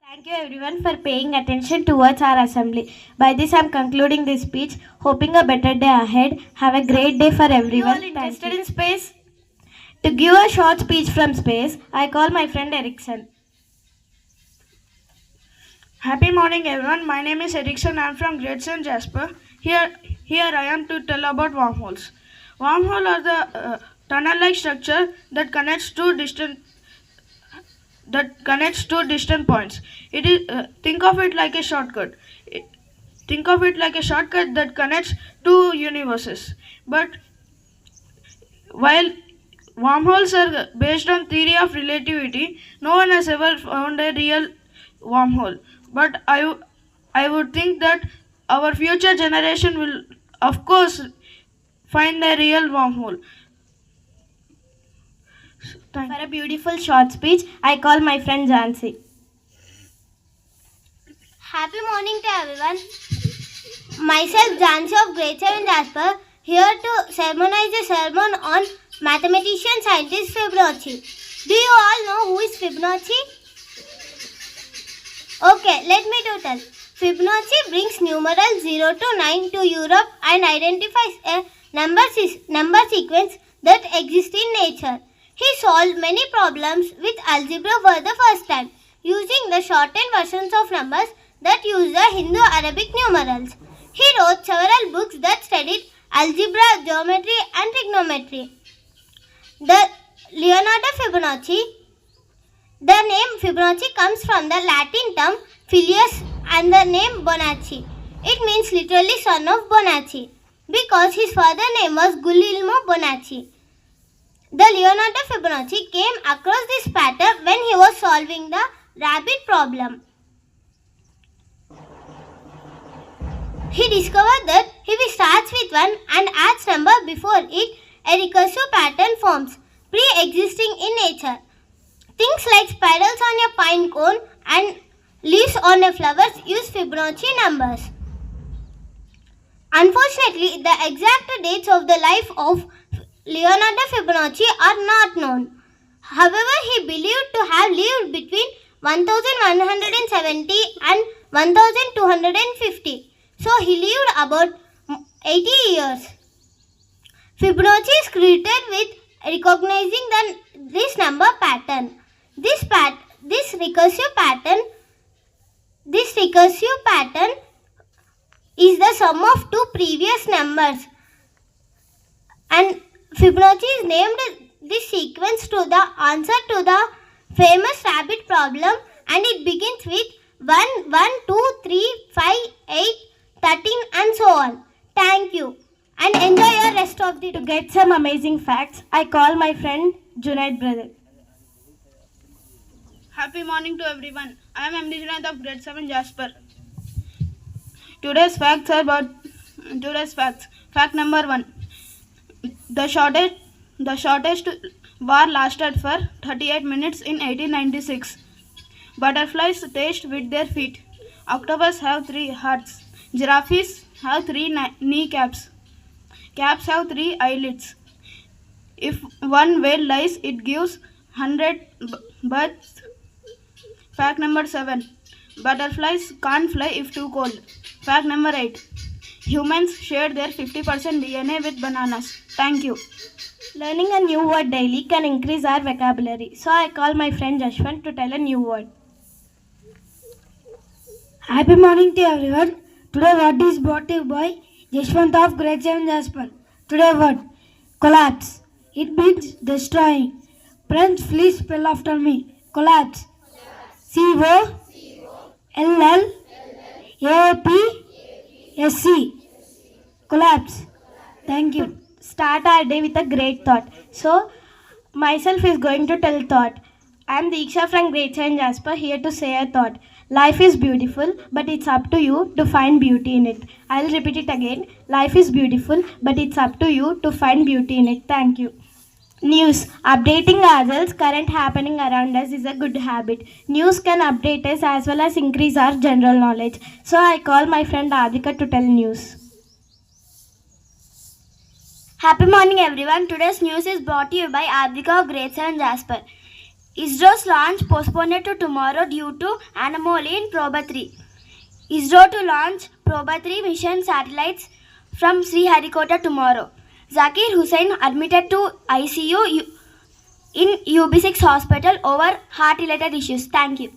Thank you everyone for paying attention towards our assembly. By this I am concluding this speech, hoping a better day ahead. Have a great day for everyone. You all interested in space? To give a short speech from space, I call my friend Erickson. Happy morning everyone, my name is Erickson, I am from Grade-VII Jasper. Here I am to tell about wormholes. Wormholes are the tunnel-like structure that connects two distant points. Think of it like a shortcut. Think of it like a shortcut that connects two universes. But while wormholes are based on theory of relativity, no one has ever found a real wormhole. But I would think that our future generation will, of course, find a real wormhole. For a beautiful short speech, I call my friend Jansi. Happy morning to everyone. Myself, Jansi of Grade-VII Jasper, here to sermonize a sermon on mathematician scientist Fibonacci. Do you all know who is Fibonacci? Okay, let me do tell. Fibonacci brings numerals 0 to 9 to Europe and identifies a number sequence that exists in nature. He solved many problems with algebra for the first time, using the shortened versions of numbers that use the Hindu-Arabic numerals. He wrote several books that studied algebra, geometry and trigonometry. The name Fibonacci comes from the Latin term filius and the name Bonacci. It means literally son of Bonacci, because his father name was Guglielmo Bonacci. The Leonardo Fibonacci came across this pattern when he was solving the rabbit problem. He discovered that if he starts with 1 and adds number before it, a recursive pattern forms, pre-existing in nature. Things like spirals on a pine cone and leaves on a flower use Fibonacci numbers. Unfortunately, the exact dates of the life of Leonardo Fibonacci are not known. However, he believed to have lived between 1170 and 1250. So he lived about 80 years. Fibonacci is credited with recognizing this number pattern. This recursive pattern is the sum of two previous numbers, and Fibonacci is named this sequence to the answer to the famous rabbit problem, and it begins with 1, 1, 2, 3, 5, 8, 13 and so on. Thank you and enjoy your rest of the day. To get some amazing facts, I call my friend Junaid brother. Happy morning to everyone. I am MD Junaid of Grade-VII Jasper. Today's facts. Fact number 1. The shortest war lasted for 38 minutes in 1896. Butterflies taste with their feet. Octopus have 3 hearts. Giraffes have 3 kneecaps. Caps have 3 eyelids. If one whale dies, it gives 100 births. Fact number 7. Butterflies can't fly if too cold. Fact number 8. Humans share their 50% DNA with bananas. Thank you. Learning a new word daily can increase our vocabulary. So I call my friend Jashwant to tell a new word. Happy morning to everyone. Today word is brought to you by Jashwant of Grade-VII Jasper. Today word, collapse. It means destroying. Friends, please spell after me. Collapse. C-O-L-L-A-P-S-E. Collapse. Thank you. Start our day with a great thought. So, myself is going to tell thought. I am Diksha from Grade-VII Jasper, here to say a thought. Life is beautiful, but it's up to you to find beauty in it. I'll repeat it again. Life is beautiful, but it's up to you to find beauty in it. Thank you. News. Updating ourselves, current happening around us is a good habit. News can update us as well as increase our general knowledge. So I call my friend Adhika to tell news. Happy morning everyone. Today's news is brought to you by Ardhika of Grade-VII Jasper. ISRO's launch postponed to tomorrow due to anomaly in Proba 3. ISRO to launch Proba 3 mission satellites from Sriharikota tomorrow. Zakir Hussain admitted to ICU in UB6 hospital over heart-related issues. Thank you.